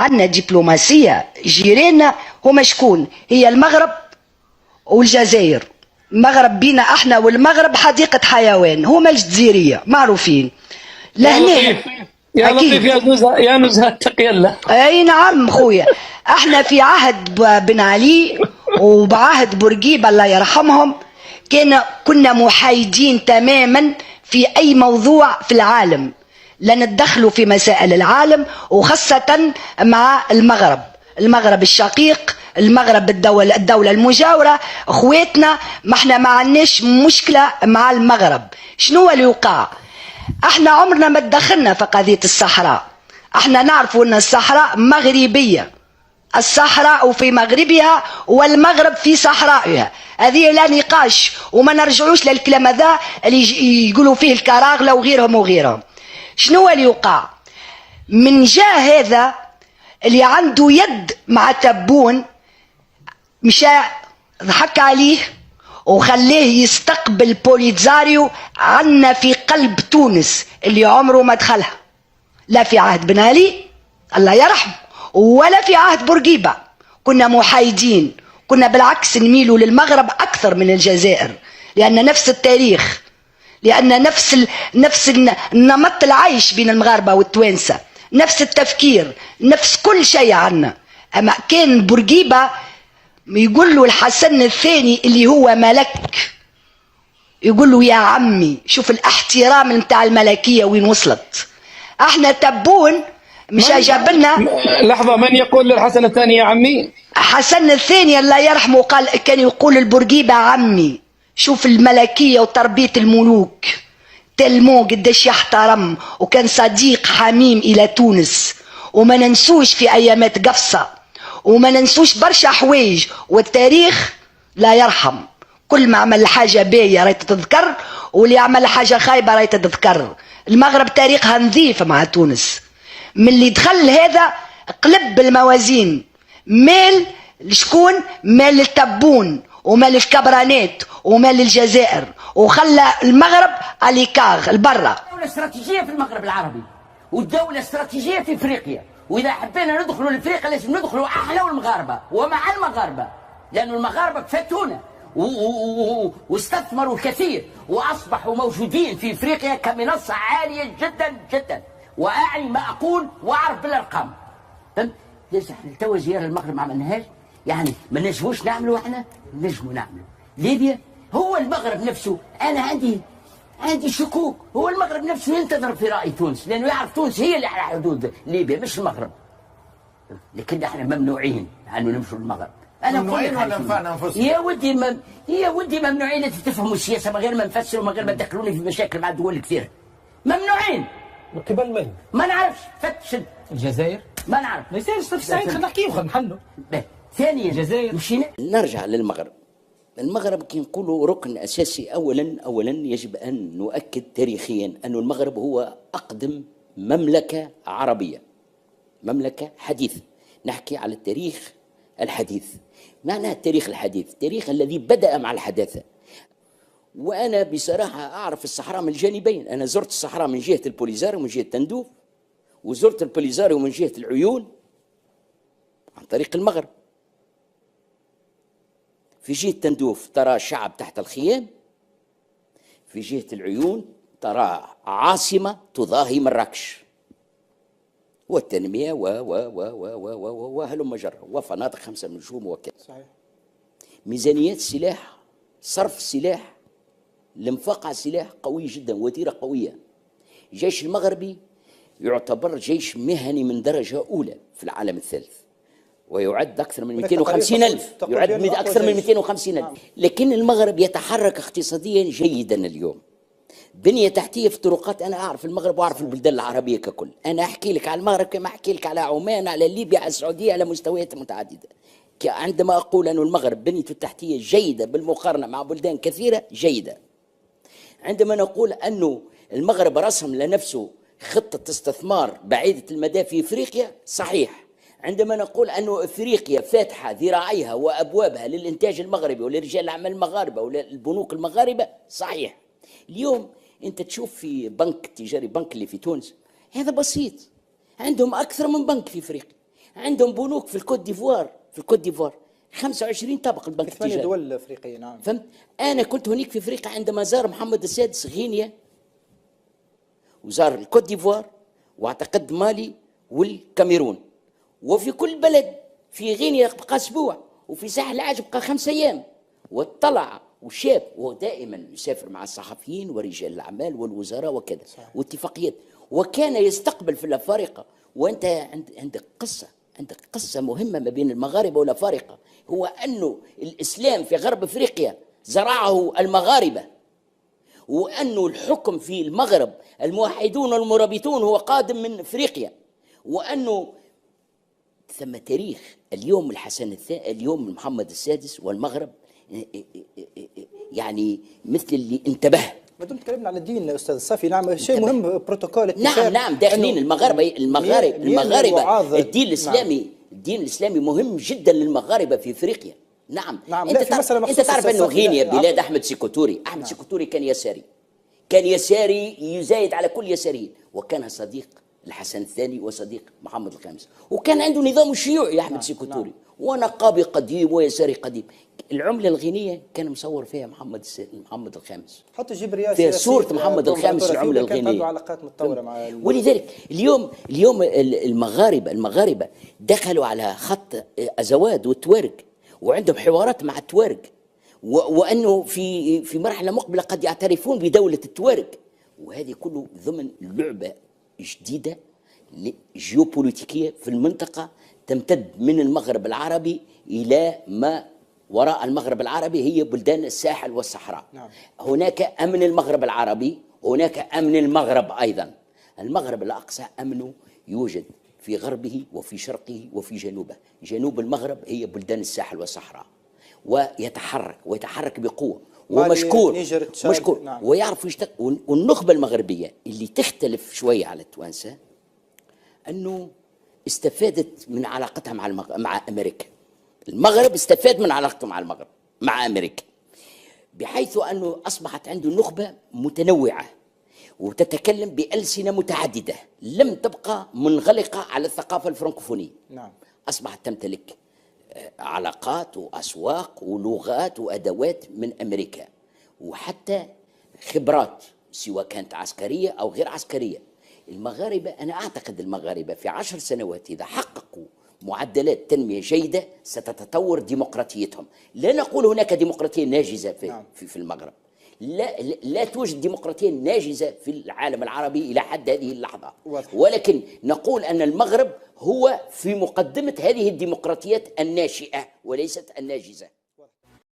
عندنا دبلوماسية. جيراننا هما شكون؟ هي المغرب والجزائر. المغرب بينا احنا والمغرب حديقة حيوان، هما الجزيرية معروفين. لهنا يا لطيف يا نزهة اتقي الله. اي نعم خويا، احنا في عهد بن علي وبعهد بورقيبة الله يرحمهم كنا محايدين تماما في اي موضوع في العالم، لا نتدخلوا في مسائل العالم، وخاصة مع المغرب الشقيق، المغرب الدولة المجاورة، اخواتنا، ما احنا ما عندناش مشكلة مع المغرب. شنو اللي وقع؟ احنا عمرنا ما تدخلنا في قضية الصحراء. احنا نعرفوا ان الصحراء مغربية، الصحراء وفي مغربها والمغرب في صحرائها، هذه لا نقاش، وما نرجعوش للكلام هذا اللي يقولوا فيه الكراغلة وغيرهم. شنو اللي يوقع؟ من جاء هذا اللي عنده يد مع تبون، مشى ضحك عليه وخليه يستقبل بوليتزاريو عنا في قلب تونس اللي عمره ما دخلها، لا في عهد بن علي الله يرحمه ولا في عهد بورقيبة. كنا محايدين، كنا بالعكس نميلوا للمغرب أكثر من الجزائر، لأن نفس التاريخ، لأن نفس النمط العيش بين المغاربة والتوانسة، نفس التفكير، نفس كل شيء عنا. أما كان بورقيبة يقول له الحسن الثاني اللي هو ملك، يقول له يا عمي. شوف الاحترام متاع الملكية وين وصلت. احنا تبون مش جاب لنا. لحظة، من يقول للحسن الثاني يا عمي؟ حسن الثاني الله يرحمه كان يقول البورقيبة عمي. شوف الملكية وتربية الملوك، تلمو قداش يحترم، وكان صديق حميم إلى تونس. وما ننسوش في أيامات قفصة، وما ننسوش برشا حوايج، والتاريخ لا يرحم. كل ما عمل حاجة باهية راهي تتذكر، واللي عمل حاجة خايبة راهي تتذكر. المغرب تاريخها نظيف مع تونس. من اللي دخل هذا قلب الموازين، مال لشكون؟ مال للتبون ومال الكبرانات ومال الجزائر، وخلى المغرب اليكاغ البرة. دولة استراتيجية في المغرب العربي، والدولة استراتيجية في افريقيا، واذا حبينا ندخلوا لافريقيا لازم ندخلوا احلى المغاربة ومع المغاربة، لأن المغاربة فاتونا واستثمروا الكثير واصبحوا موجودين في افريقيا كمنصة عالية جدا جدا، واعي ما اقول واعرف بالارقام. فهمت؟ ليش احنا توا زيارة المغرب ما عملناهاش؟ يعني ما نجموش نعملوا، احنا نجموا نعملوا. ليبيا هو المغرب نفسه، انا عندي شكوك، هو المغرب نفسه ينتظر في راي تونس، لانه يعرف تونس هي اللي على حدود ليبيا مش المغرب. لكن احنا ممنوعين انه نمشوا للمغرب. انا ممنوعين ولا نفعنا انفسنا؟ يا ودي ممنوعين. انت تفهموا السياسه من غير ما نفسر ومن غير ما تدخلوني في مشاكل مع الدول كثيره. ممنوعين. من قبل من؟ ما نعرفش. فتش الجزائر؟ ما نعرف. ما يصيرش في السعيد، خلينا نحكيو خلينا نحلوا. ثانيا الجزائر مشينا. نرجع للمغرب. المغرب كي نقولوا ركن اساسي، اولا يجب ان نؤكد تاريخيا ان المغرب هو اقدم مملكه عربيه، مملكه حديثه. نحكي على التاريخ الحديث. معناه التاريخ الحديث، التاريخ الذي بدأ مع الحداثة. وأنا بصراحة أعرف الصحراء من الجانبين. أنا زرت الصحراء من جهة البوليزاري ومن جهة تندوف، وزرت البوليزاري ومن جهة العيون عن طريق المغرب. في جهة تندوف ترى شعب تحت الخيام، في جهة العيون ترى عاصمة تضاهي مراكش، والتنمية وهلم جرة، وفنادق 5 نجوم وكذا. صحيح. ميزانيات سلاح، صرف سلاح، الانفاق على سلاح قوي جدا، وتيرة قوية. الجيش المغربي يعتبر جيش مهني من درجة أولى في العالم الثالث، ويعد أكثر من 250,000، يعد أكثر من 250,000. لكن المغرب يتحرك اقتصاديا جيدا اليوم. بنية تحتية في الطرقات. أنا أعرف المغرب وأعرف البلدان العربية ككل. أنا أحكي لك على المغرب كما أحكي لك على عمان، على ليبيا، على السعودية، على مستويات متعددة. عندما أقول أن المغرب بنيته التحتية جيدة بالمقارنة مع بلدان كثيرة جيدة. عندما نقول أنه المغرب رسم لنفسه خطة استثمار بعيدة المدى في إفريقيا، صحيح. عندما نقول أنه إفريقيا فاتحة ذراعيها وأبوابها للإنتاج المغربي ولرجال الأعمال المغاربة وللبنوك المغاربة، صحيح. اليوم أنت تشوف في بنك تجاري، بنك اللي في تونس هذا بسيط، عندهم أكثر من بنك في إفريقيا، عندهم بنوك في الكوت ديفوار، 25 طابق البنك في 8 التجاري. دول افريقيه. نعم. فهمت؟ انا كنت هناك في افريقيا عندما زار محمد السادس غينيا، وزار الكوت ديفوار، واعتقد مالي والكاميرون. وفي كل بلد، في غينيا بقى اسبوع، وفي ساحل العاج بقى 5 ايام، واطلع وشاف. وهو دائما يسافر مع الصحفيين ورجال الاعمال والوزراء وكذا، واتفاقيات، وكان يستقبل في الافارقه. وانت عندك قصه مهمه ما بين المغاربه والافارقه، هو انه الاسلام في غرب افريقيا زرعه المغاربه، وانه الحكم في المغرب الموحدون والمرابطون هو قادم من افريقيا، وانه ثم تاريخ اليوم اليوم محمد السادس والمغرب يعني مثل اللي انتبه. ما دمت تكلمنا على الدين استاذ صافي، نعم شيء مهم، بروتوكول اتفاق. نعم داخلين المغاربه الدين الاسلامي. نعم. الدين الاسلامي مهم جدا للمغاربه في افريقيا. نعم. انت تعرف انه غينيا بلاد احمد سيكوتوري. احمد سيكوتوري كان يساري يزايد على كل يساريين، وكان صديق الحسن الثاني وصديق محمد الخامس، وكان عنده نظام شيوعي احمد سيكوتوري، ونقابي قديم ويساري قديم. العمله الغينيه كان مصور فيها محمد الخامس، حتى جيب رئاسه في صوره محمد الخامس العمله الغينيه. كانت علاقات متطوره مع ولذلك اليوم المغاربه دخلوا على خط ازواد والتوارق، وعندهم حوارات مع التوارق، وانه في مرحله مقبله قد يعترفون بدوله التوارق. وهذه كله ضمن لعبه جديده جيوبوليتيكيه في المنطقه تمتد من المغرب العربي الى ما وراء المغرب العربي، هي بلدان الساحل والصحراء. نعم. هناك امن المغرب العربي، هناك امن المغرب ايضا. المغرب الاقصى امنه يوجد في غربه وفي شرقه وفي جنوبه. جنوب المغرب هي بلدان الساحل والصحراء، ويتحرك بقوه ومشكور. نعم. ويعرف والنخبه المغربيه اللي تختلف شويه على التوانسه، انه استفادت من علاقتها مع امريكا. المغرب استفاد من علاقته مع امريكا، بحيث انه اصبحت عنده نخبه متنوعه وتتكلم بألسنة متعددة، لم تبقى منغلقة على الثقافة الفرنكوفونية. نعم. أصبحت تمتلك علاقات وأسواق ولغات وأدوات من أمريكا، وحتى خبرات سواء كانت عسكرية أو غير عسكرية. المغاربة، أنا أعتقد المغاربة في 10 سنوات إذا حققوا معدلات تنمية جيدة ستتطور ديمقراطيتهم. لا نقول هناك ديمقراطية ناجزة في المغرب، لا توجد ديمقراطية ناجزة في العالم العربي إلى حد هذه اللحظة، ولكن نقول أن المغرب هو في مقدمة هذه الديمقراطيات الناشئة وليست الناجزة.